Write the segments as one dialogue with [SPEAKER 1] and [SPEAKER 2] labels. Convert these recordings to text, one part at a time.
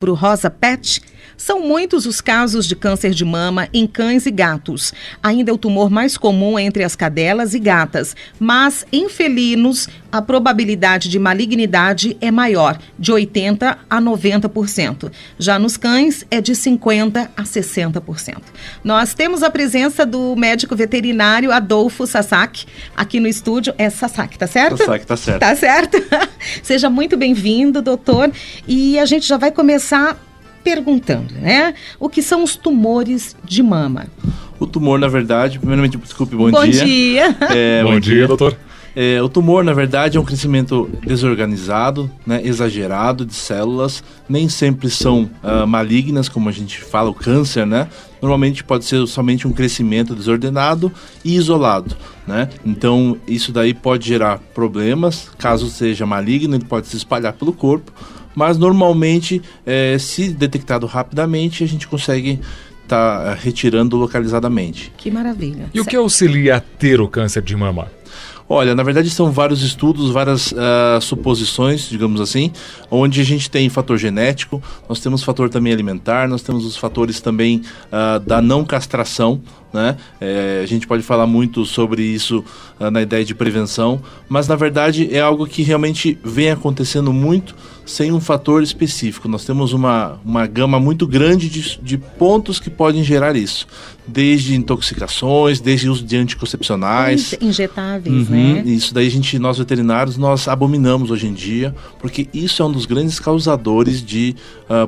[SPEAKER 1] Outubro Rosa Pet, são muitos os casos de câncer de mama em cães e gatos. Ainda é o tumor mais comum entre as cadelas e gatas, mas em felinos a probabilidade de malignidade é maior, de 80% a 90%. Já nos cães é de 50% a 60%. Nós temos a presença do médico veterinário Adolfo Sasaki aqui no estúdio. É Sasaki, tá certo?
[SPEAKER 2] Sasaki, tá certo.
[SPEAKER 1] Tá certo? Seja muito bem-vindo, doutor. E a gente já vai começar perguntando, né? O que são os tumores de mama?
[SPEAKER 2] O tumor, na verdade, primeiramente, desculpe, bom
[SPEAKER 1] dia.
[SPEAKER 2] dia.
[SPEAKER 3] Bom dia, doutor.
[SPEAKER 2] O tumor, na verdade, é um crescimento desorganizado, né, exagerado de células. Nem sempre são malignas, como a gente fala, o câncer, né? Normalmente pode ser somente um crescimento desordenado e isolado, né? Então, isso daí pode gerar problemas. Caso seja maligno, ele pode se espalhar pelo corpo. Mas, normalmente, se detectado rapidamente, a gente consegue estar retirando localizadamente.
[SPEAKER 1] Que maravilha.
[SPEAKER 3] E o que auxilia a ter o câncer de mama?
[SPEAKER 2] Olha, na verdade são vários estudos, várias suposições, digamos assim, onde a gente tem fator genético, nós temos fator também alimentar, nós temos os fatores também da não castração, né? A gente pode falar muito sobre isso na ideia de prevenção, mas na verdade é algo que realmente vem acontecendo muito sem um fator específico. Nós temos uma gama muito grande de pontos que podem gerar isso, desde intoxicações, desde uso de anticoncepcionais.
[SPEAKER 1] Injetáveis, né?
[SPEAKER 2] Isso daí nós veterinários, nós abominamos hoje em dia, porque isso é um dos grandes causadores de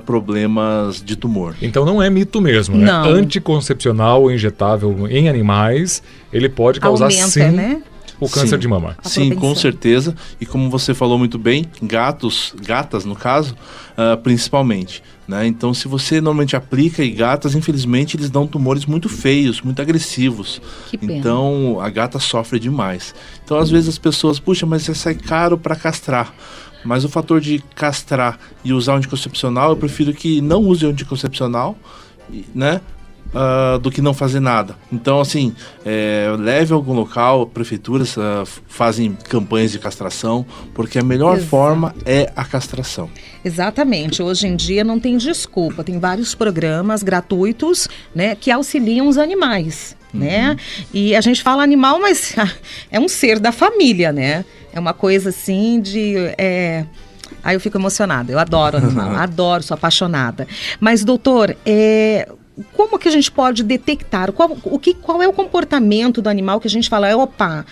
[SPEAKER 2] problemas de tumor.
[SPEAKER 3] Então não é mito mesmo, né?
[SPEAKER 1] Não.
[SPEAKER 3] Anticoncepcional injetável em animais, ele pode causar sim,
[SPEAKER 1] né?
[SPEAKER 3] o câncer de mama.
[SPEAKER 2] Sim, com certeza. E como você falou muito bem, gatas no caso, principalmente, né? Então, se você normalmente aplica, e gatas, infelizmente, eles dão tumores muito feios, muito agressivos.
[SPEAKER 1] Que pena.
[SPEAKER 2] Então, a gata sofre demais. Então, às vezes as pessoas, puxa, mas isso sai caro para castrar. Mas o fator de castrar e usar o anticoncepcional, eu prefiro que não use o anticoncepcional, né? Do que não fazer nada. Então, assim, leve a algum local, prefeituras fazem campanhas de castração, porque a melhor forma é a castração.
[SPEAKER 1] Exatamente. Hoje em dia não tem desculpa, tem vários programas gratuitos, né, que auxiliam os animais, né? E a gente fala animal, mas é um ser da família, né? É uma coisa assim de... Aí eu fico emocionada, eu adoro animal, adoro, sou apaixonada. Mas, doutor, como que a gente pode detectar? Qual é o comportamento do animal que a gente fala, opa,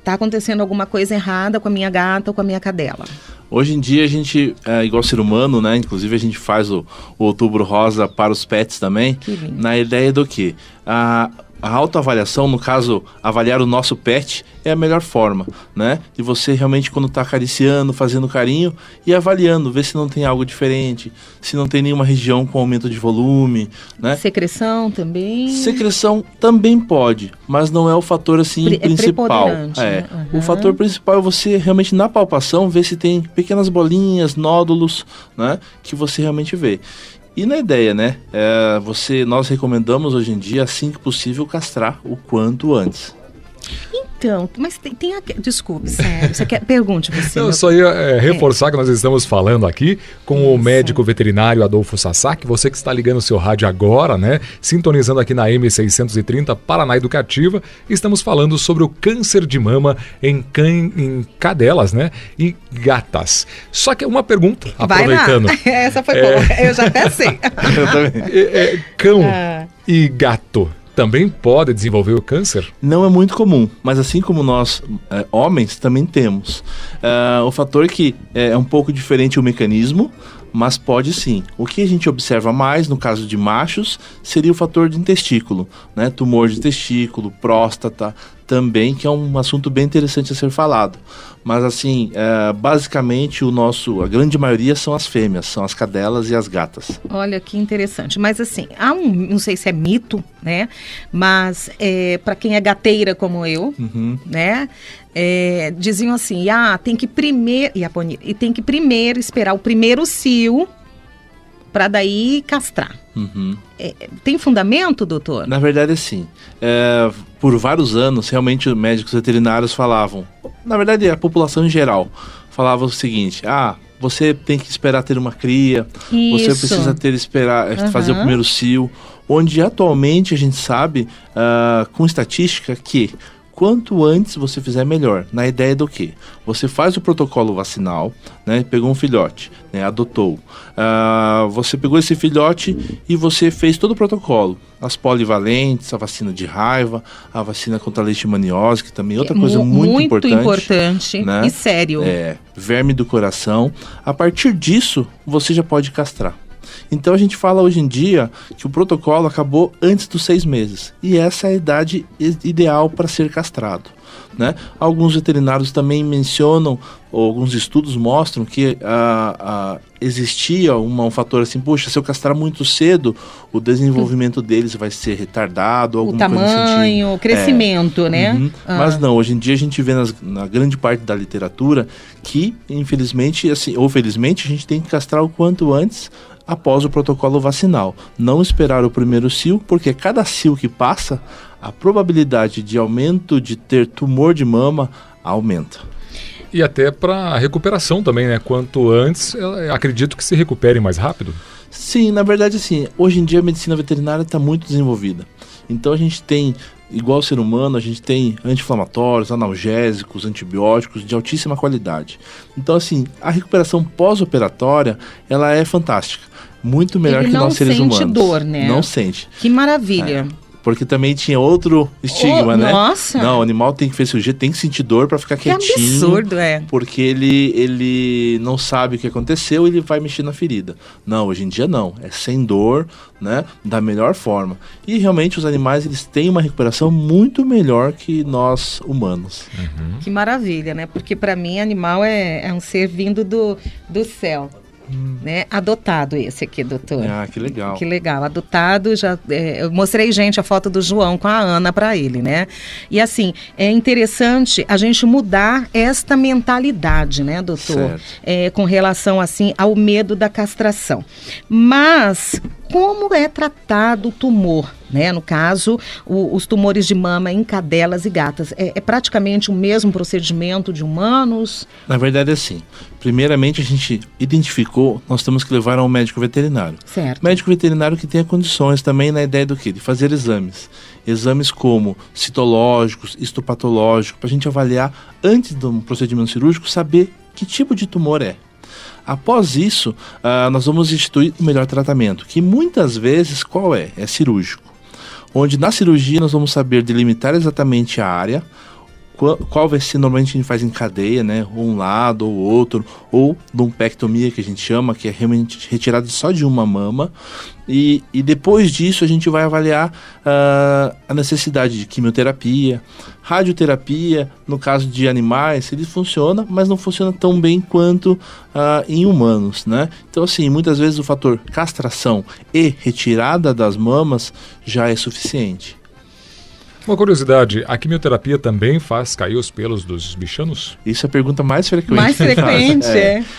[SPEAKER 1] tá acontecendo alguma coisa errada com a minha gata ou com a minha cadela?
[SPEAKER 2] Hoje em dia a gente, igual ser humano, né? Inclusive a gente faz o Outubro Rosa para os pets também.
[SPEAKER 1] Que lindo.
[SPEAKER 2] Na ideia do quê? A autoavaliação, no caso, avaliar o nosso pet é a melhor forma, né? E você realmente, quando está acariciando, fazendo carinho e avaliando, ver se não tem algo diferente, se não tem nenhuma região com aumento de volume, né?
[SPEAKER 1] Secreção também?
[SPEAKER 2] Secreção também pode, mas não é o fator assim principal.
[SPEAKER 1] Né?
[SPEAKER 2] O fator principal é você realmente na palpação ver se tem pequenas bolinhas, nódulos, né? Que você realmente vê. E na ideia, né? Nós recomendamos hoje em dia, assim que possível, castrar o quanto antes.
[SPEAKER 1] Então, mas desculpe, sério, você quer... Pergunte você.
[SPEAKER 3] Eu só ia reforçar que nós estamos falando aqui com o médico veterinário Adolfo Sasaki, você que está ligando o seu rádio agora, né? Sintonizando aqui na M630 Paraná Educativa, estamos falando sobre o câncer de mama em cadelas, né? E gatas. Só que uma pergunta, aproveitando.
[SPEAKER 1] Vai lá. Essa foi boa, eu já até sei.
[SPEAKER 2] Eu também.
[SPEAKER 3] Cão e gato também pode desenvolver o câncer?
[SPEAKER 2] Não é muito comum, mas assim como nós, homens, também temos. O fator que é um pouco diferente o mecanismo, mas pode sim. O que a gente observa mais, no caso de machos, seria o fator de testículo, né? Tumor de testículo, próstata, também, que é um assunto bem interessante a ser falado. Mas assim, basicamente a grande maioria são as fêmeas, são as cadelas e as gatas.
[SPEAKER 1] Olha que interessante, mas assim, não sei se é mito, né? Mas para quem é gateira como eu, né? Diziam assim, tem que primeiro esperar o primeiro cio para daí castrar. Tem fundamento, doutor?
[SPEAKER 2] Na verdade, sim. Por vários anos, realmente, os médicos veterinários falavam, na verdade, a população em geral, falava o seguinte, você tem que esperar ter uma cria, você precisa fazer o primeiro cio, onde atualmente a gente sabe, com estatística, que quanto antes você fizer, melhor. Na ideia do quê? Você faz o protocolo vacinal, né? Pegou um filhote, né? Adotou. Você pegou esse filhote e você fez todo o protocolo. As polivalentes, a vacina de raiva, a vacina contra a leishmaniose, que também é outra coisa muito importante, né?
[SPEAKER 1] E sério.
[SPEAKER 2] Verme do coração. A partir disso, você já pode castrar. Então a gente fala hoje em dia que o protocolo acabou antes dos 6 meses. E essa é a idade ideal para ser castrado, né? Alguns veterinários também mencionam, ou alguns estudos mostram que existia um fator assim, puxa, se eu castrar muito cedo, o desenvolvimento deles vai ser retardado, alguma coisa nesse sentido.
[SPEAKER 1] O tamanho, o crescimento, né?
[SPEAKER 2] Mas não, hoje em dia a gente vê na grande parte da literatura que, infelizmente, assim, ou felizmente, a gente tem que castrar o quanto antes, após o protocolo vacinal. Não esperar o primeiro cio, porque cada cio que passa, a probabilidade de aumento de ter tumor de mama aumenta.
[SPEAKER 3] E até para recuperação também, né? Quanto antes, acredito que se recupere mais rápido.
[SPEAKER 2] Sim, na verdade, sim. Hoje em dia a medicina veterinária está muito desenvolvida. Então a gente tem, igual o ser humano, a gente tem anti-inflamatórios, analgésicos, antibióticos de altíssima qualidade. Então, assim, a recuperação pós-operatória, ela é fantástica. Muito melhor que nós seres humanos.
[SPEAKER 1] Não sente dor, né?
[SPEAKER 2] Não sente.
[SPEAKER 1] Que maravilha.
[SPEAKER 2] Porque também tinha outro estigma, né?
[SPEAKER 1] Nossa!
[SPEAKER 2] Não, o animal tem que fazer cirurgia, tem que sentir dor para ficar quietinho.
[SPEAKER 1] Que absurdo,
[SPEAKER 2] Porque ele não sabe o que aconteceu e ele vai mexer na ferida. Não, hoje em dia não. É sem dor, né? Da melhor forma. E realmente os animais, eles têm uma recuperação muito melhor que nós humanos.
[SPEAKER 1] Que maravilha, né? Porque para mim, animal é um ser vindo do céu. Né? Adotado esse aqui, doutor.
[SPEAKER 2] Que legal.
[SPEAKER 1] Que legal, adotado, eu mostrei, gente, a foto do João com a Ana para ele, né? E assim, é interessante a gente mudar esta mentalidade, né, doutor? Com relação, assim, ao medo da castração. Mas como é tratado o tumor, né? No caso, os tumores de mama em cadelas e gatas. É praticamente o mesmo procedimento de humanos?
[SPEAKER 2] Na verdade é assim. Primeiramente a gente identificou, nós temos que levar a um médico veterinário.
[SPEAKER 1] Certo.
[SPEAKER 2] Médico veterinário que tenha condições também na ideia do quê? De fazer exames. Exames como citológicos, histopatológicos, para a gente avaliar antes do procedimento cirúrgico, saber que tipo de tumor é. Após isso, nós vamos instituir o melhor tratamento, que muitas vezes qual é? É cirúrgico. Onde na cirurgia nós vamos saber delimitar exatamente a área, qual vai ser, normalmente a gente faz em cadeia, né? Ou um lado ou outro, ou lumpectomia, que a gente chama, que é realmente retirada só de uma mama. E depois disso a gente vai avaliar a necessidade de quimioterapia, radioterapia. No caso de animais, ele funciona, mas não funciona tão bem quanto em humanos, né? Então, assim, muitas vezes o fator castração e retirada das mamas já é suficiente.
[SPEAKER 3] Uma curiosidade, a quimioterapia também faz cair os pelos dos bichanos?
[SPEAKER 2] Isso é a pergunta mais frequente.
[SPEAKER 1] Mais frequente,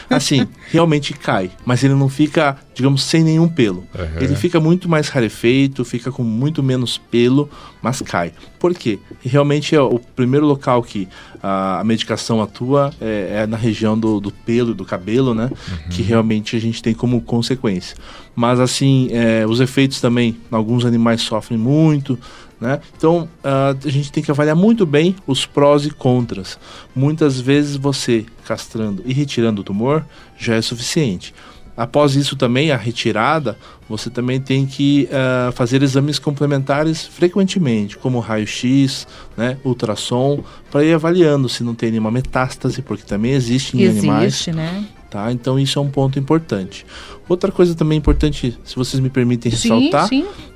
[SPEAKER 2] Assim, realmente cai, mas ele não fica, digamos, sem nenhum pelo. Ele fica muito mais rarefeito, fica com muito menos pelo, mas cai. Por quê? Realmente é o primeiro local que a medicação atua é na região do pelo e do cabelo, né? Que realmente a gente tem como consequência. Mas assim, os efeitos também, alguns animais sofrem muito, né? Então, a gente tem que avaliar muito bem os prós e contras. Muitas vezes você castrando e retirando o tumor já é suficiente. Após isso também, a retirada, você também tem que fazer exames complementares frequentemente, como raio-x, né, ultrassom, para ir avaliando se não tem nenhuma metástase, porque também existe em animais.
[SPEAKER 1] Existe, né?
[SPEAKER 2] Tá? Então isso é um ponto importante. Outra coisa também importante, se vocês me permitem ressaltar,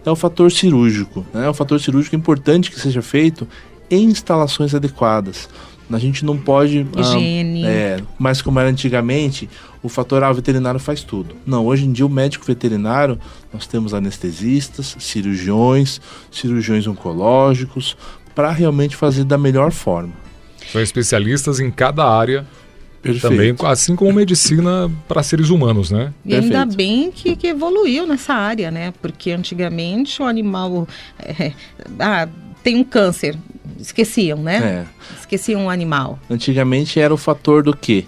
[SPEAKER 2] é o fator cirúrgico, né? O fator cirúrgico é importante que seja feito em instalações adequadas. A gente não pode...
[SPEAKER 1] Higiene.
[SPEAKER 2] Mas como era antigamente, o fator o veterinário faz tudo. Não, hoje em dia o médico veterinário, nós temos anestesistas, cirurgiões oncológicos, para realmente fazer da melhor forma.
[SPEAKER 3] São especialistas em cada área também, assim como medicina para seres humanos, né?
[SPEAKER 1] E ainda bem que evoluiu nessa área, né? Porque antigamente o animal tem um câncer, esqueciam, né? Esqueciam o animal.
[SPEAKER 2] Antigamente era o fator do quê?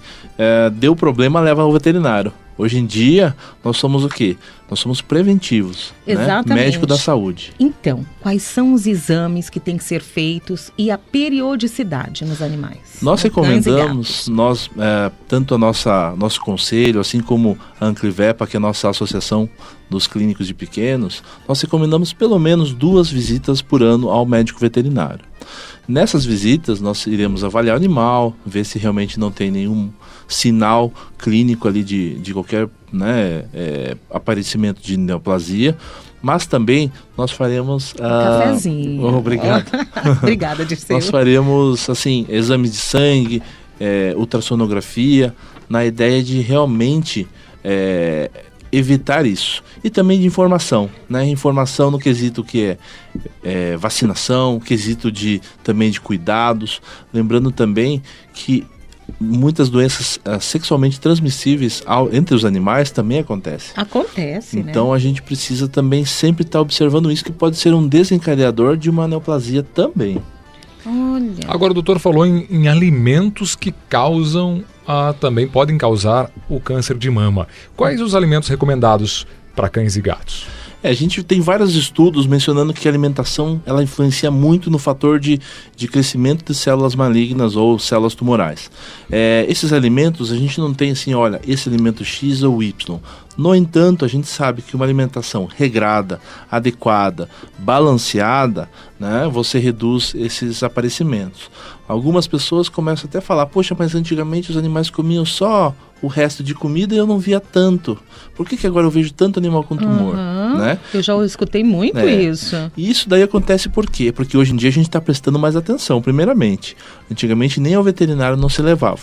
[SPEAKER 2] Deu problema, leva ao veterinário. Hoje em dia, nós somos o quê? Nós somos preventivos,
[SPEAKER 1] exatamente,
[SPEAKER 2] né? Médico da saúde.
[SPEAKER 1] Então, quais são os exames que têm que ser feitos e a periodicidade nos animais?
[SPEAKER 2] Nós recomendamos, tanto nosso conselho, assim como a Anclivepa, que é a nossa associação dos clínicos de pequenos, nós recomendamos pelo menos 2 visitas por ano ao médico veterinário. Nessas visitas, nós iremos avaliar o animal, ver se realmente não tem nenhum sinal clínico ali de qualquer aparecimento de neoplasia, mas também nós faremos...
[SPEAKER 1] cafezinho.
[SPEAKER 2] Obrigado.
[SPEAKER 1] Obrigada, Dirceu.
[SPEAKER 2] Nós faremos, assim, exames de sangue, ultrassonografia, na ideia de realmente... evitar isso. E também de informação, né? Informação no quesito que é vacinação, quesito também de cuidados. Lembrando também que muitas doenças sexualmente transmissíveis entre os animais também acontecem.
[SPEAKER 1] Acontece,
[SPEAKER 2] então,
[SPEAKER 1] né?
[SPEAKER 2] a gente precisa também sempre estar observando isso, que pode ser um desencadeador de uma neoplasia também.
[SPEAKER 1] Olha.
[SPEAKER 3] Agora o doutor falou em alimentos que também podem causar o câncer de mama. Quais os alimentos recomendados para cães e gatos?
[SPEAKER 2] A gente tem vários estudos mencionando que a alimentação ela influencia muito no fator de crescimento de células malignas ou células tumorais. Esses alimentos, a gente não tem assim, olha, esse alimento X ou Y. No entanto, a gente sabe que uma alimentação regrada, adequada, balanceada, né, você reduz esses aparecimentos. Algumas pessoas começam até a falar, poxa, mas antigamente os animais comiam só o resto de comida e eu não via tanto. Por que agora eu vejo tanto animal com tumor? Né?
[SPEAKER 1] Eu já escutei muito isso.
[SPEAKER 2] E isso daí acontece por quê? Porque hoje em dia a gente está prestando mais atenção, primeiramente. Antigamente nem ao veterinário não se levava.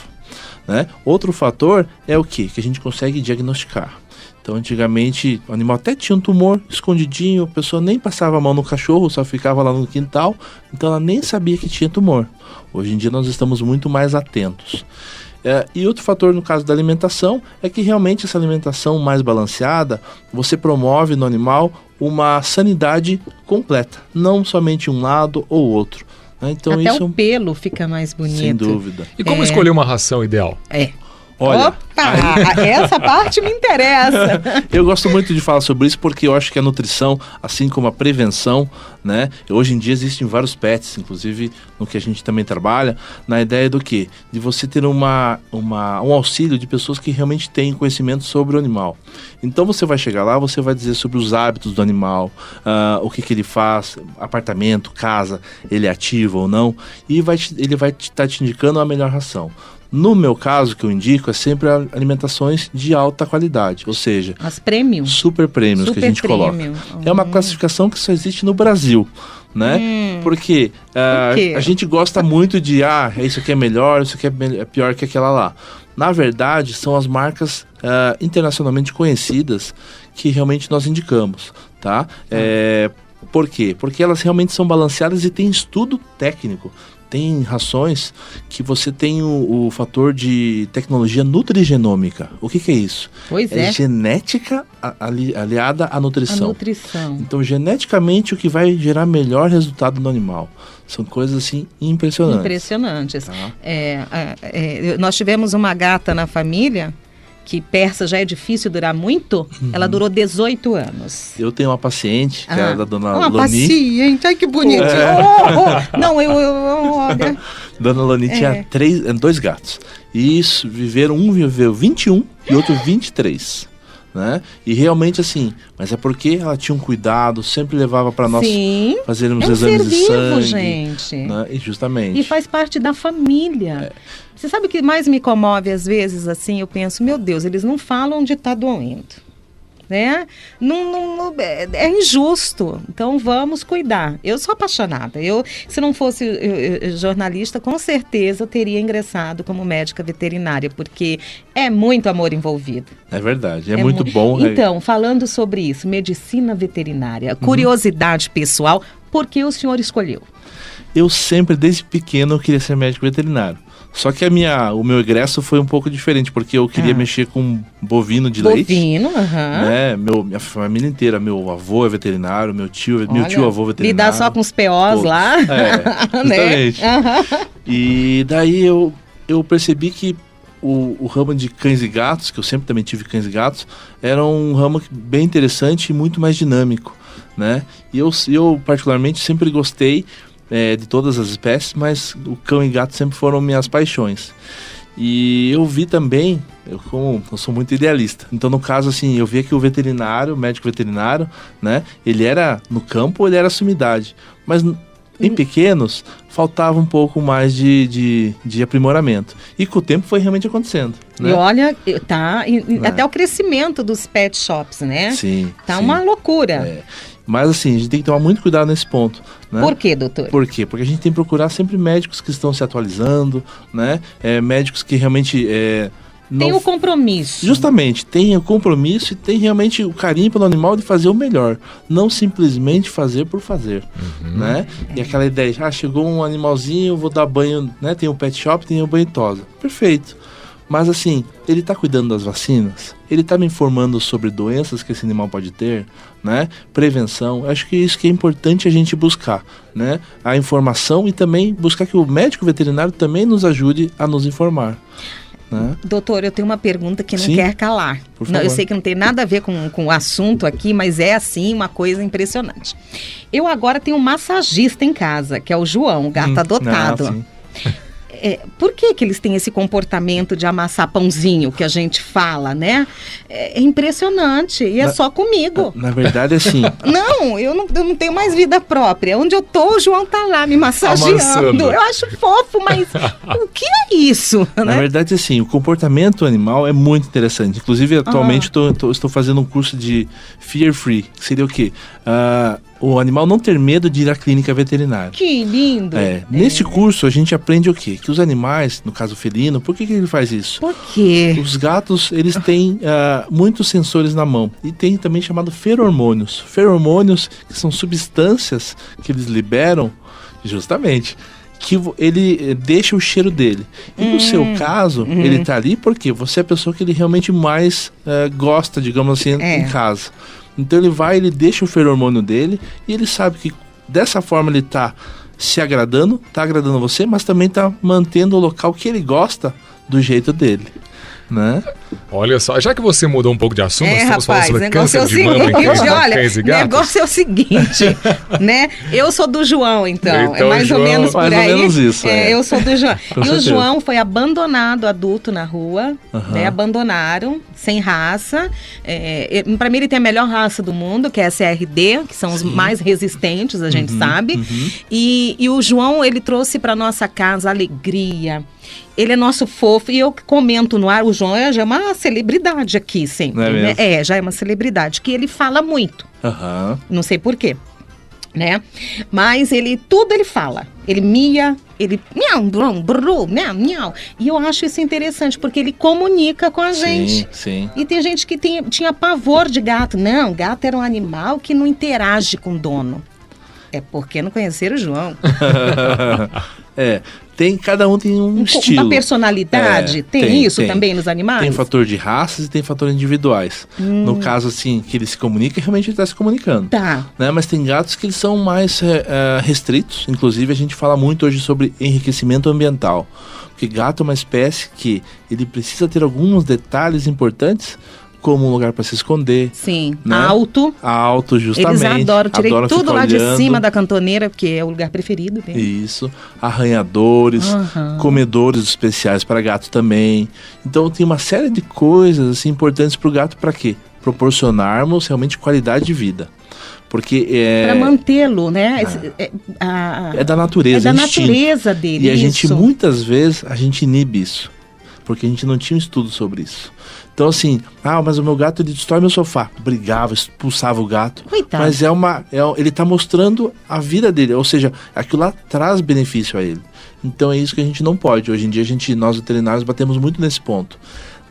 [SPEAKER 2] Né? Outro fator é o quê? Que a gente consegue diagnosticar. Então, antigamente, o animal até tinha um tumor escondidinho, a pessoa nem passava a mão no cachorro, só ficava lá no quintal, então ela nem sabia que tinha tumor. Hoje em dia nós estamos muito mais atentos. E outro fator no caso da alimentação é que realmente essa alimentação mais balanceada, você promove no animal uma sanidade completa, não somente um lado ou outro. Então,
[SPEAKER 1] até
[SPEAKER 2] isso
[SPEAKER 1] o pelo fica mais bonito.
[SPEAKER 2] Sem dúvida.
[SPEAKER 3] E como escolher uma ração ideal?
[SPEAKER 2] Olha,
[SPEAKER 1] opa, essa parte me interessa.
[SPEAKER 2] Eu gosto muito de falar sobre isso porque eu acho que a nutrição, assim como a prevenção, né? Hoje em dia existem vários pets, inclusive no que a gente também trabalha, na ideia do quê? De você ter um auxílio de pessoas que realmente têm conhecimento sobre o animal. Então você vai chegar lá, você vai dizer sobre os hábitos do animal, o que ele faz, apartamento, casa, ele é ativo ou não, e ele vai estar te indicando a melhor ração. No meu caso, que eu indico, é sempre alimentações de alta qualidade, ou seja,
[SPEAKER 1] as premium,
[SPEAKER 2] super premiums que a gente coloca. É uma classificação que só existe no Brasil, né? Porque a gente gosta muito de, isso aqui é melhor, isso aqui é pior que aquela lá. Na verdade, são as marcas internacionalmente conhecidas que realmente nós indicamos, tá? Por quê? Porque elas realmente são balanceadas e tem estudo técnico. Tem rações que você tem o fator de tecnologia nutrigenômica. O que é isso?
[SPEAKER 1] Pois é.
[SPEAKER 2] Genética aliada à nutrição.
[SPEAKER 1] A nutrição.
[SPEAKER 2] Então, geneticamente, o que vai gerar melhor resultado no animal. São coisas, assim, impressionantes.
[SPEAKER 1] Impressionantes.
[SPEAKER 2] Tá?
[SPEAKER 1] Nós tivemos uma gata na família, que persa já é difícil durar muito, ela durou 18 anos.
[SPEAKER 2] Eu tenho uma paciente, que é da dona Loni.
[SPEAKER 1] Uma paciente, ai que bonitinho. Não, olha.
[SPEAKER 2] Dona Loni tinha 2 gatos. E isso, um viveu 21 e outro 23. Né? E realmente assim, mas é porque ela tinha um cuidado, sempre levava para nós fazermos exames de sangue,
[SPEAKER 1] gente.
[SPEAKER 2] Né? E justamente.
[SPEAKER 1] E faz parte da família. Você sabe o que mais me comove às vezes, assim, eu penso, meu Deus, eles não falam de estar doendo, né? É injusto, então vamos cuidar. Eu sou apaixonada, se não fosse jornalista, com certeza teria ingressado como médica veterinária, porque é muito amor envolvido.
[SPEAKER 2] É verdade, é muito bom.
[SPEAKER 1] Então, falando sobre isso, medicina veterinária, curiosidade pessoal, por que o senhor escolheu?
[SPEAKER 2] Eu sempre, desde pequeno, queria ser médico veterinário. Só que o meu egresso foi um pouco diferente, porque eu queria mexer com bovino de leite.
[SPEAKER 1] Bovino,
[SPEAKER 2] né? Minha família inteira, meu avô é veterinário, meu tio avô veterinário.
[SPEAKER 1] Lidar só com os POs lá.
[SPEAKER 2] Justamente. E daí eu percebi que o ramo de cães e gatos, que eu sempre também tive cães e gatos, era um ramo bem interessante e muito mais dinâmico, né? E eu particularmente sempre gostei de todas as espécies, mas o cão e gato sempre foram minhas paixões. E eu vi também, eu sou muito idealista, então no caso assim, eu via que o médico veterinário, né, ele era no campo, ele era sumidade, mas em pequenos faltava um pouco mais de aprimoramento. E com o tempo foi realmente acontecendo. Né?
[SPEAKER 1] E olha, até o crescimento dos pet shops, né?
[SPEAKER 2] Sim.
[SPEAKER 1] Tá uma loucura.
[SPEAKER 2] Mas assim, a gente tem que tomar muito cuidado nesse ponto. Né?
[SPEAKER 1] Por quê, doutor?
[SPEAKER 2] Por quê? Porque a gente tem que procurar sempre médicos que estão se atualizando, né? Médicos que realmente...
[SPEAKER 1] tem o compromisso.
[SPEAKER 2] Justamente, tem o compromisso e tem realmente o carinho pelo animal de fazer o melhor. Não simplesmente fazer por fazer. Né? E aquela ideia de, chegou um animalzinho, vou dar banho, né? Tem o pet shop, tem o banho e tosa. Perfeito. Mas assim, ele está cuidando das vacinas? Ele está me informando sobre doenças que esse animal pode ter, né? Prevenção. Acho que isso que é importante a gente buscar, né? A informação e também buscar que o médico veterinário também nos ajude a nos informar. Né?
[SPEAKER 1] Doutor, eu tenho uma pergunta que não
[SPEAKER 2] Sim,
[SPEAKER 1] quer calar.
[SPEAKER 2] Não,
[SPEAKER 1] eu sei que não tem nada a ver com o assunto aqui, mas é assim uma coisa impressionante. Eu agora tenho um massagista em casa, que é o João, gato adotado. Por que eles têm esse comportamento de amassar pãozinho que a gente fala, né? É impressionante. E é só comigo.
[SPEAKER 2] Na verdade, assim...
[SPEAKER 1] Não, eu não tenho mais vida própria. Onde eu tô, o João tá lá me massageando.
[SPEAKER 3] Amassando.
[SPEAKER 1] Eu acho fofo, mas o que é isso?
[SPEAKER 2] Na verdade, assim, o comportamento animal é muito interessante. Inclusive, atualmente, estou fazendo um curso de Fear Free. Que seria o quê? O animal não ter medo de ir à clínica veterinária.
[SPEAKER 1] Que lindo!
[SPEAKER 2] Neste curso a gente aprende o quê? Que os animais, no caso o felino, por que ele faz isso?
[SPEAKER 1] Por quê?
[SPEAKER 2] Os gatos, eles têm muitos sensores na mão e tem também chamado feromônios. Feromônios que são substâncias que eles liberam, justamente, que ele deixa o cheiro dele. E no seu caso, ele tá ali porque você é a pessoa que ele realmente mais gosta, digamos assim, em casa. Então ele deixa o feromônio dele e ele sabe que dessa forma ele tá se agradando, tá agradando você, mas também tá mantendo o local que ele gosta do jeito dele, né?
[SPEAKER 3] Olha só, já que você mudou um pouco de assunto, nós estamos falando sobre câncer de mama em cães e gatos.
[SPEAKER 1] O negócio é o seguinte, né? Eu sou do João, então é mais
[SPEAKER 3] João,
[SPEAKER 1] ou menos por aí.
[SPEAKER 2] Mais ou menos isso,
[SPEAKER 1] eu sou do João.
[SPEAKER 2] Com
[SPEAKER 1] E
[SPEAKER 2] certeza.
[SPEAKER 1] o João foi abandonado adulto na rua, né? Abandonaram, sem raça. Para mim ele tem a melhor raça do mundo, que é a CRD, que são os mais resistentes, a gente sabe. E o João, ele trouxe para nossa casa alegria. Ele é nosso fofo e eu comento no ar, o João já é uma celebridade aqui sempre,
[SPEAKER 2] Não é
[SPEAKER 1] né?
[SPEAKER 2] mesmo?
[SPEAKER 1] Já é uma celebridade, que ele fala muito, não sei por quê, né? Mas tudo ele fala, ele mia, ele miau, brum, brum, miau, miau. E eu acho isso interessante, porque ele comunica com a gente.
[SPEAKER 2] Sim.
[SPEAKER 1] E tem gente que tinha pavor de gato. Não, gato era um animal que não interage com o dono. É porque não conheceram o João.
[SPEAKER 2] Cada um tem um estilo.
[SPEAKER 1] Uma personalidade, tem isso também nos animais?
[SPEAKER 2] Tem fator de raças e tem fator individuais. No caso, assim, que ele se comunica, realmente ele está se comunicando.
[SPEAKER 1] Tá.
[SPEAKER 2] Né? Mas tem gatos que eles são mais restritos. Inclusive, a gente fala muito hoje sobre enriquecimento ambiental. Porque gato é uma espécie que ele precisa ter alguns detalhes importantes, como um lugar para se esconder.
[SPEAKER 1] Sim,
[SPEAKER 2] né? Alto, justamente.
[SPEAKER 1] Eles adoram, tirei tudo lá
[SPEAKER 2] olhando.
[SPEAKER 1] de cima da cantoneira, porque é o lugar preferido dele.
[SPEAKER 2] Isso, arranhadores, comedores especiais para gato também. Então tem uma série de coisas assim, importantes para o gato, para quê? Proporcionarmos realmente qualidade de vida. Porque
[SPEAKER 1] para mantê-lo, né?
[SPEAKER 2] É da natureza.
[SPEAKER 1] É da natureza dele.
[SPEAKER 2] E a gente, muitas vezes, a gente inibe isso. Porque a gente não tinha um estudo sobre isso. Então assim, mas o meu gato ele destrói meu sofá. Brigava, expulsava o gato.
[SPEAKER 1] Coitado.
[SPEAKER 2] Mas ele está mostrando a vida dele. Ou seja, aquilo lá traz benefício a ele. Então é isso que a gente não pode. Hoje em dia nós veterinários batemos muito nesse ponto.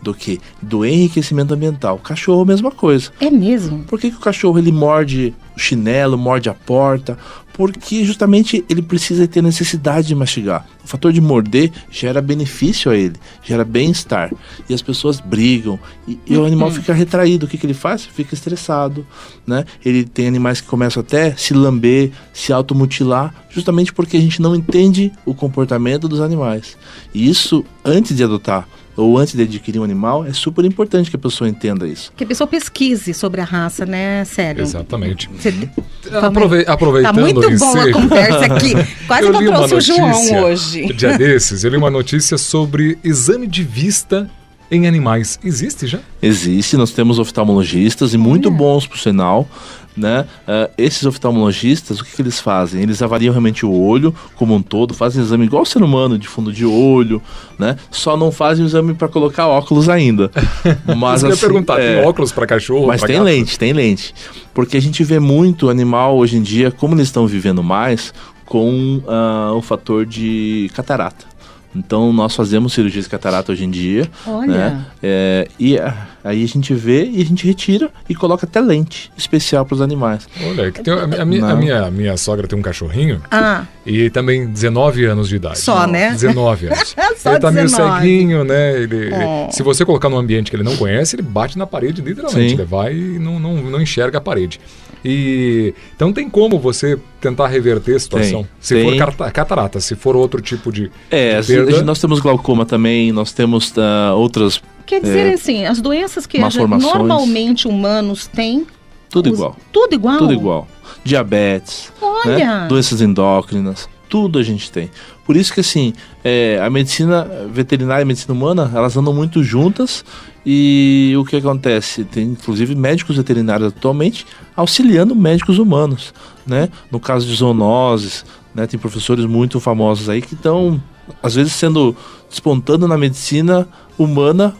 [SPEAKER 2] do quê? Do enriquecimento ambiental. O cachorro, a mesma coisa.
[SPEAKER 1] É mesmo?
[SPEAKER 2] Por que o cachorro ele morde o chinelo, morde a porta? Porque justamente ele precisa ter necessidade de mastigar. O fator de morder gera benefício a ele, gera bem-estar. E as pessoas brigam e o animal fica retraído. O que ele faz? Fica estressado, né? Ele tem animais que começam até a se lamber, se automutilar, justamente porque a gente não entende o comportamento dos animais. E isso, antes de adotar ou antes de adquirir um animal, é super importante que a pessoa entenda isso.
[SPEAKER 1] Que a pessoa pesquise sobre a raça, né, Célio?
[SPEAKER 3] Exatamente.
[SPEAKER 1] Tá
[SPEAKER 3] Aproveitando
[SPEAKER 1] muito bom a conversa aqui. Quase que eu trouxe o João hoje.
[SPEAKER 3] Dia desses, eu li uma notícia sobre exame de vista em animais. Existe já?
[SPEAKER 2] Existe, nós temos oftalmologistas e muito bons, por sinal, né? Esses oftalmologistas, o que eles fazem? Eles avaliam realmente o olho como um todo, fazem exame igual ao ser humano, de fundo de olho, né? Só não fazem o exame para colocar óculos ainda. Mas
[SPEAKER 3] eu ia perguntar, tem óculos para cachorro?
[SPEAKER 2] Mas tem lente, tem lente. Porque a gente vê muito animal hoje em dia, como eles estão vivendo mais, com o fator de catarata. Então, nós fazemos cirurgia de catarata hoje em dia.
[SPEAKER 1] Olha.
[SPEAKER 2] Né? E aí a gente vê e a gente retira e coloca até lente especial para os animais.
[SPEAKER 3] Olha, que tem, a minha sogra tem um cachorrinho e também 19 anos de idade.
[SPEAKER 1] Só, né?
[SPEAKER 3] 19 anos.
[SPEAKER 1] Só
[SPEAKER 3] ele tá
[SPEAKER 1] 19.
[SPEAKER 3] meio ceguinho, né? Se você colocar num ambiente que ele não conhece, ele bate na parede literalmente.
[SPEAKER 2] Sim.
[SPEAKER 3] Ele vai e não enxerga a parede. Então tem como você tentar reverter a situação. Se for catarata, se for outro tipo de perda.
[SPEAKER 2] Nós temos glaucoma também, nós temos outras...
[SPEAKER 1] Quer dizer, assim, as doenças que normalmente humanos têm...
[SPEAKER 2] Tudo igual.
[SPEAKER 1] Tudo igual?
[SPEAKER 2] Tudo igual. Diabetes, né? Doenças endócrinas, tudo a gente tem. Por isso que, assim, a medicina veterinária e a medicina humana, elas andam muito juntas. E o que acontece? Tem, inclusive, médicos veterinários atualmente auxiliando médicos humanos, né? No caso de zoonoses, né? Tem professores muito famosos aí que estão, às vezes, despontando na medicina humana,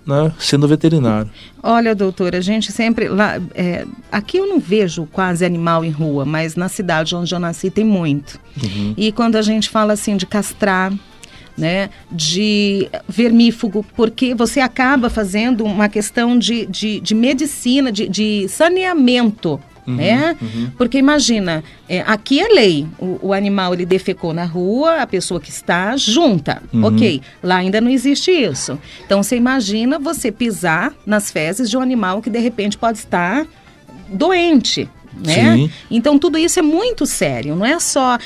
[SPEAKER 2] né, sendo veterinário.
[SPEAKER 1] Olha, doutora, a gente sempre... aqui eu não vejo quase animal em rua, mas na cidade onde eu nasci tem muito. E quando a gente fala assim de castrar, né, de vermífugo, porque você acaba fazendo uma questão de medicina, de saneamento, né? Porque imagina, aqui é lei, o animal ele defecou na rua, a pessoa que está junta, ok, lá ainda não existe isso. Então você imagina você pisar nas fezes de um animal que de repente pode estar doente, né?
[SPEAKER 2] Sim.
[SPEAKER 1] Então tudo isso é muito sério, não é só,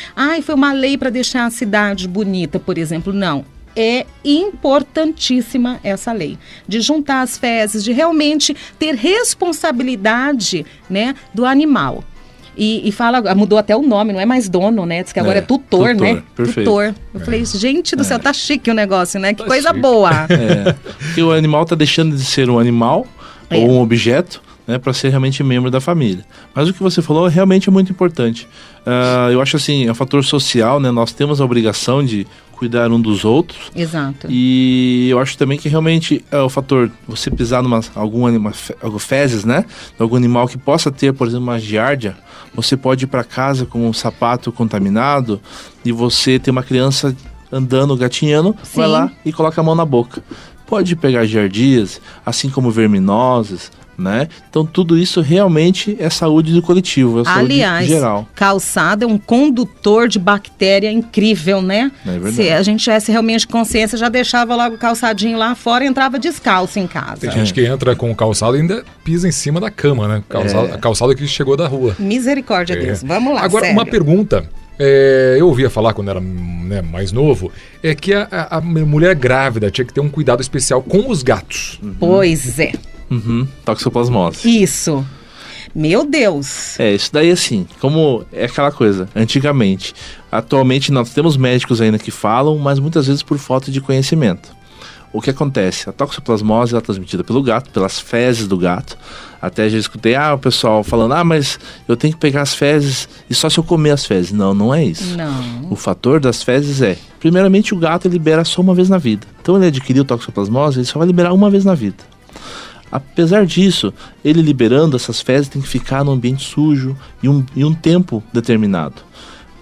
[SPEAKER 1] foi uma lei para deixar a cidade bonita, por exemplo, não. É importantíssima essa lei, de juntar as fezes, de realmente ter responsabilidade, né, do animal. E fala, mudou até o nome, não é mais dono, né? Diz que agora é tutor, né?
[SPEAKER 2] Perfeito.
[SPEAKER 1] Tutor. Eu falei, gente do céu, tá chique o negócio, né? Que
[SPEAKER 3] Tá
[SPEAKER 1] coisa
[SPEAKER 3] chique.
[SPEAKER 1] boa.
[SPEAKER 2] E o animal tá deixando de ser um animal ou um objeto, né, para ser realmente membro da família. Mas o que você falou realmente é muito importante. Eu acho assim, é um fator social, né? Nós temos a obrigação de cuidar um dos outros.
[SPEAKER 1] Exato.
[SPEAKER 2] E eu acho também que realmente é o fator, você pisar algum fezes, né? De algum animal que possa ter, por exemplo, uma giardia, você pode ir para casa com um sapato contaminado e você tem uma criança andando, gatinhando,
[SPEAKER 1] Sim.
[SPEAKER 2] vai lá e coloca a mão na boca. Pode pegar giardias, assim como verminoses, né? Então tudo isso realmente é saúde do coletivo, é saúde geral.
[SPEAKER 1] Calçado é um condutor de bactéria incrível, né?
[SPEAKER 2] É verdade.
[SPEAKER 1] Se a gente tivesse realmente consciência, já deixava logo o calçadinho lá fora e entrava descalço em casa.
[SPEAKER 3] Tem gente que entra com o calçado e ainda pisa em cima da cama, né? Calçado que chegou da rua.
[SPEAKER 1] Misericórdia, Deus. Vamos lá,
[SPEAKER 3] Agora,
[SPEAKER 1] sério.
[SPEAKER 3] uma pergunta. Eu ouvia falar quando era, né, mais novo, que a mulher grávida tinha que ter um cuidado especial com os gatos.
[SPEAKER 1] Pois é.
[SPEAKER 2] Toxoplasmose.
[SPEAKER 1] Isso. Meu Deus.
[SPEAKER 2] Isso daí assim, como é aquela coisa, antigamente. Atualmente nós temos médicos ainda que falam, mas muitas vezes por falta de conhecimento. O que acontece? A toxoplasmose é transmitida pelo gato, pelas fezes do gato. Até já escutei o pessoal falando, mas eu tenho que pegar as fezes e só se eu comer as fezes. Não, não é isso.
[SPEAKER 1] Não.
[SPEAKER 2] O fator das fezes primeiramente o gato libera só uma vez na vida. Então ele adquiriu toxoplasmose, ele só vai liberar uma vez na vida. Apesar disso, ele liberando essas fezes tem que ficar no ambiente sujo e um tempo determinado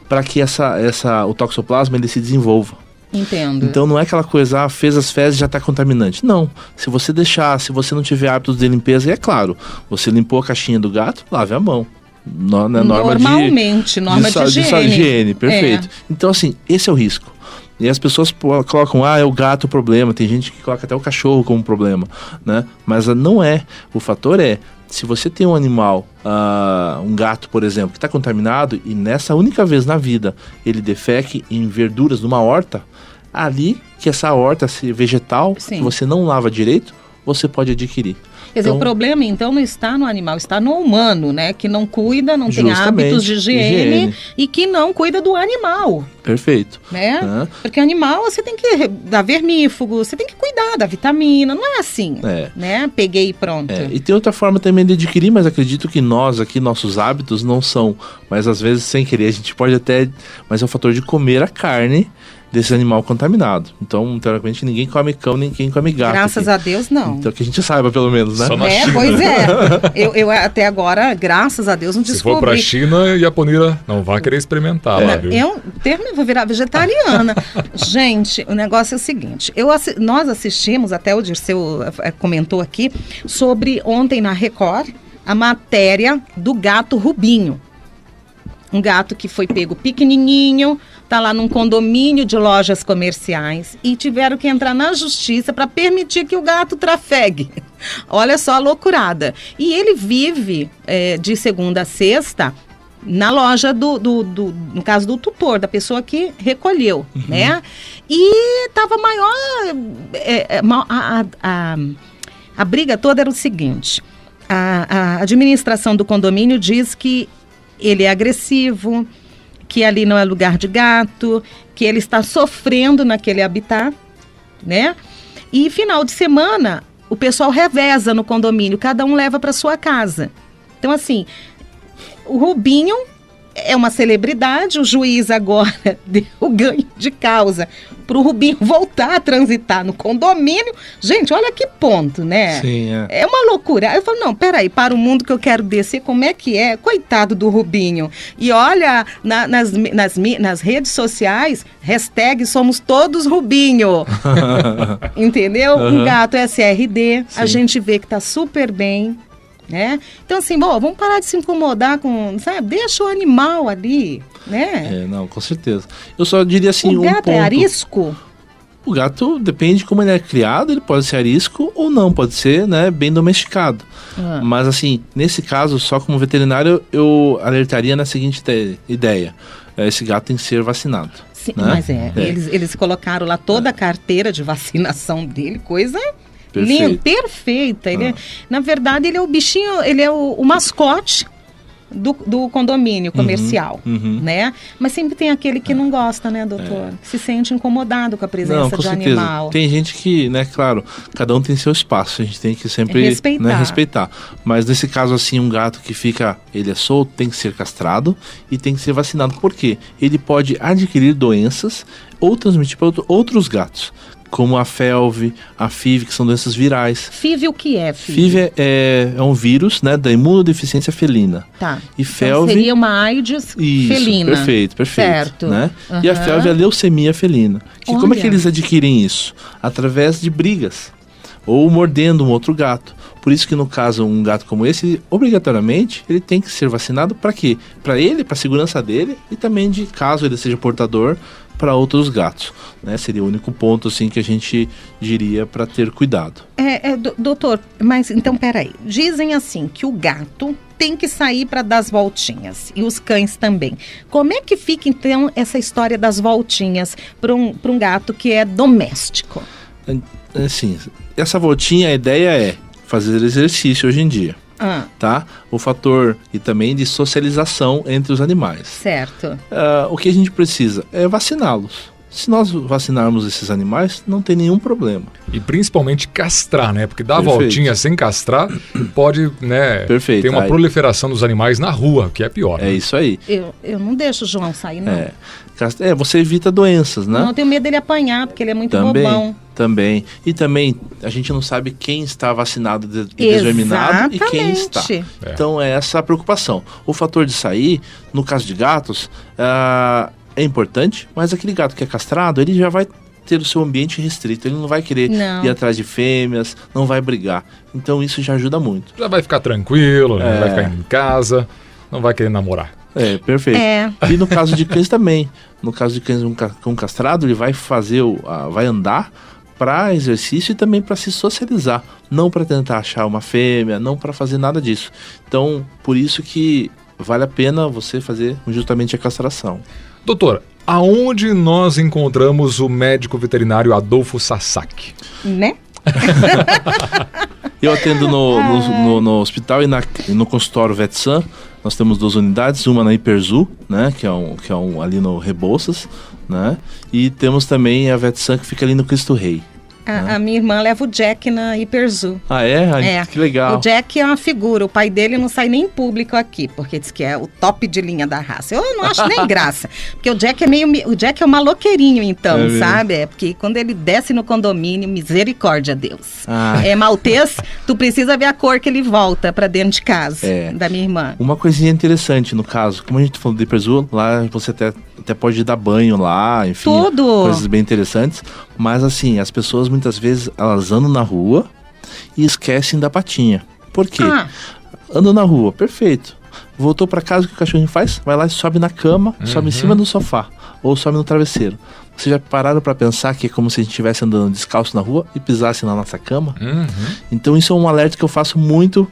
[SPEAKER 2] para que o toxoplasma ele se desenvolva.
[SPEAKER 1] Entendo.
[SPEAKER 2] Então não é aquela coisa, fez as fezes e já está contaminante. Não. Se você deixar, se você não tiver hábitos de limpeza, e é claro, você limpou a caixinha do gato, lave a mão.
[SPEAKER 1] Normalmente, norma de higiene.
[SPEAKER 2] Perfeito. Então, assim, esse é o risco. E as pessoas colocam, é o gato o problema. Tem gente que coloca até o cachorro como problema, né? Mas não é. O fator é, se você tem um animal, um gato, por exemplo, que está contaminado e nessa única vez na vida ele defeque em verduras numa horta, ali que essa horta vegetal,
[SPEAKER 1] Sim.
[SPEAKER 2] que você não lava direito, você pode adquirir.
[SPEAKER 1] Quer dizer, o problema, então, não está no animal, está no humano, né? Que não cuida, não tem hábitos de higiene e que não cuida do animal.
[SPEAKER 2] Perfeito.
[SPEAKER 1] Né? Porque animal, você tem que dar vermífugo, você tem que cuidar da vitamina, não é assim, né? Peguei e pronto.
[SPEAKER 2] E tem outra forma também de adquirir, mas acredito que nós aqui, nossos hábitos não são, mas às vezes sem querer, a gente pode até, mas é o fator de comer a carne desse animal contaminado. Então, teoricamente, ninguém come cão, ninguém come gato.
[SPEAKER 1] Graças a Deus, não.
[SPEAKER 2] Então, que a gente saiba, pelo menos, né?
[SPEAKER 3] Só na China.
[SPEAKER 1] Pois é. Eu até agora, graças a Deus, não descobri.
[SPEAKER 3] Se for pra China, Japonira não vai querer experimentar lá, viu?
[SPEAKER 1] Eu vou virar vegetariana. Gente, o negócio é o seguinte. Nós assistimos, até o Dirceu comentou aqui, sobre ontem na Record, a matéria do gato Rubinho. Um gato que foi pego pequenininho, está lá num condomínio de lojas comerciais e tiveram que entrar na justiça para permitir que o gato trafegue. Olha só a loucurada. E ele vive de segunda a sexta na loja no caso do tutor, da pessoa que recolheu, né? E estava maior... A briga toda era o seguinte, a administração do condomínio diz que ele é agressivo, que ali não é lugar de gato, que ele está sofrendo naquele habitat, né? E final de semana, o pessoal reveza no condomínio, cada um leva para sua casa. Então, assim, o Rubinho é uma celebridade, o juiz agora deu o ganho de causa para o Rubinho voltar a transitar no condomínio. Gente, olha que ponto, né?
[SPEAKER 2] Sim,
[SPEAKER 1] é uma loucura. Eu falo, não, peraí, para o mundo que eu quero descer, como é que é? Coitado do Rubinho. E olha, nas redes sociais, hashtag somos todos Rubinho. Entendeu? Um gato SRD, a gente vê que tá super bem. Né? Então assim, vamos parar de se incomodar com, sabe, deixa o animal ali, né?
[SPEAKER 2] Não, com certeza. Eu só diria assim,
[SPEAKER 1] o gato é arisco?
[SPEAKER 2] O gato, depende de como ele é criado, ele pode ser arisco ou não, pode ser, né, bem domesticado. Mas assim, nesse caso, só como veterinário, eu alertaria na seguinte ideia. Esse gato tem que ser vacinado.
[SPEAKER 1] Sim,
[SPEAKER 2] né?
[SPEAKER 1] Mas eles colocaram lá toda a carteira de vacinação dele, coisa...
[SPEAKER 2] Perfeito.
[SPEAKER 1] Perfeita. Na verdade, ele é o bichinho, ele é o mascote do condomínio comercial, né? Mas sempre tem aquele que não gosta, né, doutor? Que se sente incomodado com a presença de animal.
[SPEAKER 2] Tem gente que, né, claro, cada um tem seu espaço, a gente tem que sempre respeitar. Mas nesse caso, assim, um gato que ele é solto, tem que ser castrado e tem que ser vacinado. Por quê? Ele pode adquirir doenças ou transmitir para outros gatos, como a FeLV, a FIV, que são doenças virais.
[SPEAKER 1] FIV o que é, FIV?
[SPEAKER 2] FIV é um vírus, né, da imunodeficiência felina.
[SPEAKER 1] Tá.
[SPEAKER 2] E FeLV...
[SPEAKER 1] Então seria uma AIDS felina.
[SPEAKER 2] Perfeito.
[SPEAKER 1] Certo.
[SPEAKER 2] Né? E a FeLV é a leucemia felina. Como é que eles adquirem isso? Através de brigas ou mordendo um outro gato. Por isso que no caso, um gato como esse, obrigatoriamente, ele tem que ser vacinado para quê? Para ele, para a segurança dele e também de caso ele seja portador para outros gatos, né? Seria o único ponto assim que a gente diria para ter cuidado.
[SPEAKER 1] Doutor, mas então peraí, dizem assim que o gato tem que sair para dar as voltinhas e os cães também. Como é que fica então essa história das voltinhas para um gato que é doméstico?
[SPEAKER 2] Assim, essa voltinha, a ideia é fazer exercício hoje em dia. Tá? O fator e também de socialização entre os animais.
[SPEAKER 1] Certo.
[SPEAKER 2] O que a gente precisa é vaciná-los. Se nós vacinarmos esses animais, não tem nenhum problema.
[SPEAKER 3] E principalmente castrar, né? Porque dar a voltinha sem castrar pode, né, ter uma proliferação dos animais na rua, que é pior.
[SPEAKER 2] É, né? Isso aí.
[SPEAKER 1] Eu não deixo o João sair, não.
[SPEAKER 2] Você evita doenças, né?
[SPEAKER 1] Não, eu tenho medo dele apanhar, porque ele é muito bobão.
[SPEAKER 2] Também. E também, a gente não sabe quem está vacinado e determinado e quem está. Então, é essa a preocupação. O fator de sair, no caso de gatos, é importante, mas aquele gato que é castrado, ele já vai ter o seu ambiente restrito, ele não vai querer ir atrás de fêmeas, não vai brigar. Então isso já ajuda muito.
[SPEAKER 3] Já vai ficar tranquilo, né? Vai ficar em casa, não vai querer namorar.
[SPEAKER 2] Perfeito. E no caso de cães também. No caso de cães com castrado, ele vai vai andar para exercício e também para se socializar, não para tentar achar uma fêmea, não para fazer nada disso. Então, por isso que vale a pena você fazer justamente a castração.
[SPEAKER 3] Doutor, aonde nós encontramos o médico veterinário Adolfo Sasaki?
[SPEAKER 1] Né?
[SPEAKER 2] Eu atendo no hospital e no consultório VetSan. Nós temos 2 unidades, uma na Hiperzu, né, que é um ali no Rebouças, né, e temos também a VetSan que fica ali no Cristo Rei.
[SPEAKER 1] A minha irmã leva o Jack na Hiperzu.
[SPEAKER 2] Ah, é? Que legal.
[SPEAKER 1] O Jack é uma figura, o pai dele não sai nem em público aqui, porque diz que é o top de linha da raça. Eu não acho nem graça, porque o Jack é um maloqueirinho, então, sabe? Porque quando ele desce no condomínio, misericórdia, Deus. É maltês, tu precisa ver a cor que ele volta pra dentro de casa, da minha irmã.
[SPEAKER 2] Uma coisinha interessante no caso, como a gente falou do Hiperzu, lá você até pode dar banho lá, enfim.
[SPEAKER 1] Tudo.
[SPEAKER 2] Coisas bem interessantes. Mas assim, as pessoas muitas vezes elas andam na rua e esquecem da patinha. Por quê? Andam na rua, perfeito. Voltou pra casa, o que o cachorrinho faz? Vai lá e sobe na cama, sobe em cima do sofá ou sobe no travesseiro. Vocês já pararam pra pensar que é como se a gente estivesse andando descalço na rua e pisasse na nossa cama? Então isso é um alerta que eu faço muito.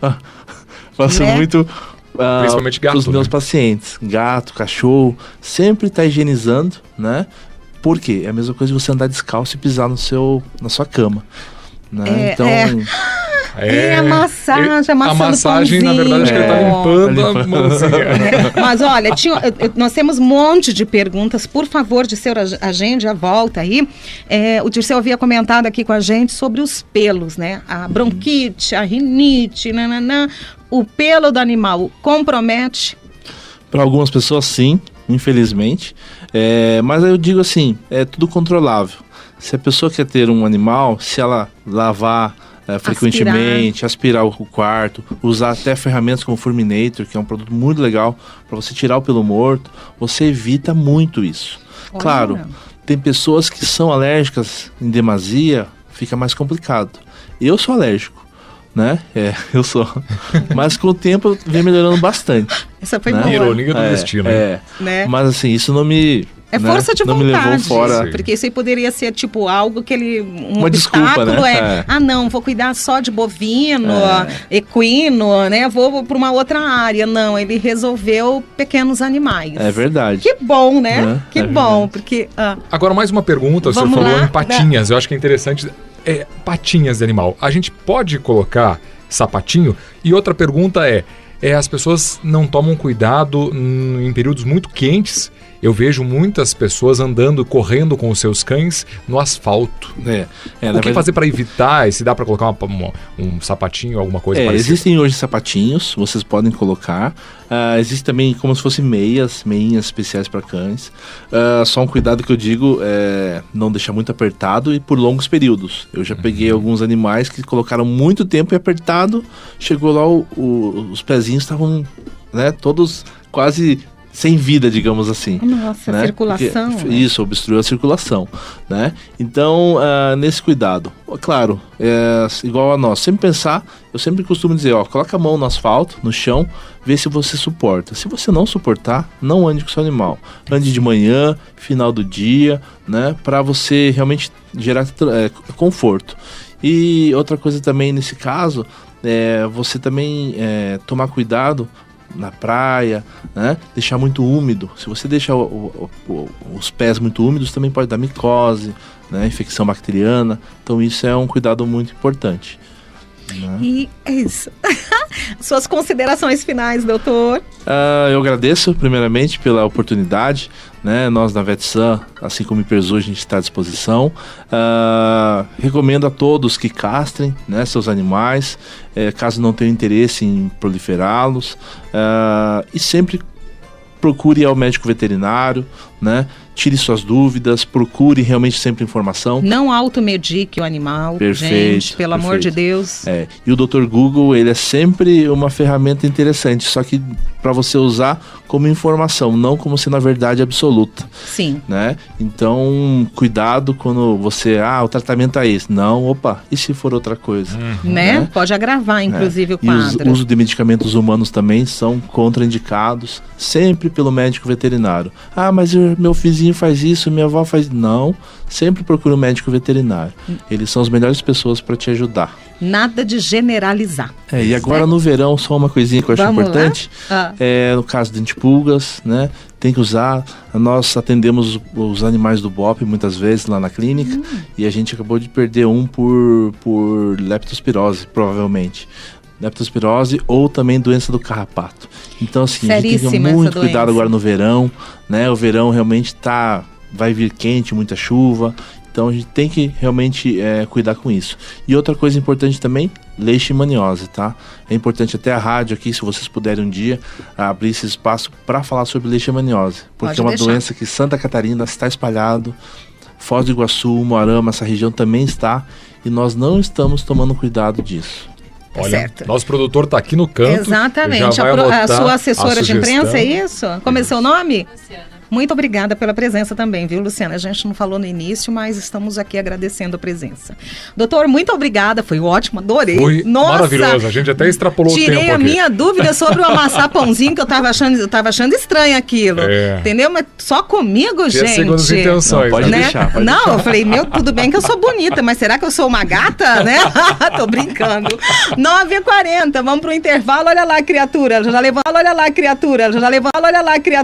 [SPEAKER 3] Principalmente gato,
[SPEAKER 2] os meus pacientes, gato, cachorro, sempre tá higienizando, né? Por quê? É a mesma coisa de você andar descalço e pisar na sua cama, né?
[SPEAKER 1] A
[SPEAKER 3] massagem, na verdade, acho que ele tá limpando a mãozinha.
[SPEAKER 1] Mas olha, nós temos um monte de perguntas. Por favor, Dirceu, agende a volta aí. O Dirceu havia comentado aqui com a gente sobre os pelos, né? A bronquite, a rinite, o pelo do animal compromete?
[SPEAKER 2] Para algumas pessoas, sim, infelizmente. Mas eu digo assim, é tudo controlável. Se a pessoa quer ter um animal, se ela lavar frequentemente, aspirar o quarto, usar até ferramentas como o Furminator, que é um produto muito legal para você tirar o pelo morto, você evita muito isso.
[SPEAKER 1] Olha.
[SPEAKER 2] Claro, tem pessoas que são alérgicas em demasia, fica mais complicado. Eu sou alérgico, né? Eu sou. Mas com o tempo vem melhorando bastante.
[SPEAKER 1] Essa foi
[SPEAKER 3] boa. Ironia do destino.
[SPEAKER 2] Né? Mas assim, isso não me...
[SPEAKER 1] força de vontade,
[SPEAKER 2] me levou fora.
[SPEAKER 1] Porque isso aí poderia ser tipo algo que ele...
[SPEAKER 2] Uma desculpa, né?
[SPEAKER 1] Não, vou cuidar só de bovino, equino, né? Vou para uma outra área. Não, ele resolveu pequenos animais.
[SPEAKER 2] É verdade.
[SPEAKER 1] Que bom, né? Que bom, porque...
[SPEAKER 3] Agora, mais uma pergunta. Você falou em patinhas. Eu acho que é interessante. Patinhas de animal. A gente pode colocar sapatinho? E outra pergunta as pessoas não tomam cuidado em períodos muito quentes. Eu vejo muitas pessoas correndo com os seus cães no asfalto. O que fazer para evitar? Se dá para colocar um sapatinho, alguma coisa parecida?
[SPEAKER 2] Existem hoje sapatinhos, vocês podem colocar. Existe também como se fossem meinhas especiais para cães. Só um cuidado que eu digo é não deixar muito apertado e por longos períodos. Eu já peguei alguns animais que colocaram muito tempo e apertado. Chegou lá, os pezinhos estavam, né, todos quase... sem vida, digamos assim.
[SPEAKER 1] Nossa, né? Circulação.
[SPEAKER 2] Porque, isso, obstruiu a circulação, né? Então, nesse cuidado. Claro, igual a nós, sempre pensar, eu sempre costumo dizer, coloca a mão no asfalto, no chão, vê se você suporta. Se você não suportar, não ande com o seu animal. Ande de manhã, final do dia, né? Para você realmente gerar conforto. E outra coisa também nesse caso, você também tomar cuidado na praia, né? Deixar muito úmido. Se você deixar os pés muito úmidos, também pode dar micose, né? Infecção bacteriana. Então isso é um cuidado muito importante, né?
[SPEAKER 1] E é isso. Suas considerações finais, doutor?
[SPEAKER 2] Eu agradeço primeiramente pela oportunidade, né? Nós na VetSan, assim como Hiperzu, a gente está à disposição. Recomendo a todos que castrem, né, seus animais, caso não tenham interesse em proliferá-los, e sempre procure ao médico veterinário, né? tire suas dúvidas, procure realmente sempre informação.
[SPEAKER 1] Não automedique o animal,
[SPEAKER 2] Perfeito,
[SPEAKER 1] gente, pelo amor de Deus.
[SPEAKER 2] E o Dr. Google, ele é sempre uma ferramenta interessante, só que para você usar como informação, não como sendo a verdade absoluta.
[SPEAKER 1] Sim.
[SPEAKER 2] Né? Então, cuidado quando você, o tratamento é esse. Não, opa, e se for outra coisa?
[SPEAKER 1] Né? Pode agravar, inclusive, o quadro.
[SPEAKER 2] E o uso de medicamentos humanos também são contraindicados, sempre pelo médico veterinário. Mas meu vizinho faz isso, minha avó faz... Não, sempre procure um médico veterinário. Eles são as melhores pessoas para te ajudar.
[SPEAKER 1] Nada de generalizar.
[SPEAKER 2] E agora no verão, só uma coisinha que eu acho importante, no caso de antipulgas, né? Tem que usar. Nós atendemos os animais do BOP muitas vezes lá na clínica e a gente acabou de perder um por leptospirose, provavelmente. Leptospirose ou também doença do carrapato. Então, assim, a gente tem que ter muito cuidado agora no verão, né? O verão realmente vai vir quente, muita chuva. Então a gente tem que realmente cuidar com isso. E outra coisa importante também, leishmaniose, tá? É importante até a rádio aqui, se vocês puderem um dia, abrir esse espaço para falar sobre leishmaniose. Porque é uma doença que Santa Catarina está espalhado, Foz do Iguaçu, Moarama, essa região também está, e nós não estamos tomando cuidado disso.
[SPEAKER 3] Olha,
[SPEAKER 1] certo.
[SPEAKER 3] Nosso produtor está aqui no canto.
[SPEAKER 1] Exatamente. A sua assessora de imprensa, é isso? Como é seu nome? Luciana. Muito obrigada pela presença também, viu, Luciana? A gente não falou no início, mas estamos aqui agradecendo a presença. Doutor, muito obrigada, foi ótimo, adorei.
[SPEAKER 3] Foi maravilhoso, a gente até extrapolou o tempo aqui.
[SPEAKER 1] Tirei a minha dúvida sobre o amassar pãozinho, que eu tava achando estranho aquilo, entendeu? Mas só comigo, gente.
[SPEAKER 3] Segundas intenções.
[SPEAKER 2] Não, pode deixar.
[SPEAKER 1] Eu falei, tudo bem que eu sou bonita, mas será que eu sou uma gata, né? Tô brincando. 9h40, vamos pro intervalo, olha lá, criatura, já levou, olha lá, criatura, já levou, olha lá, criatura.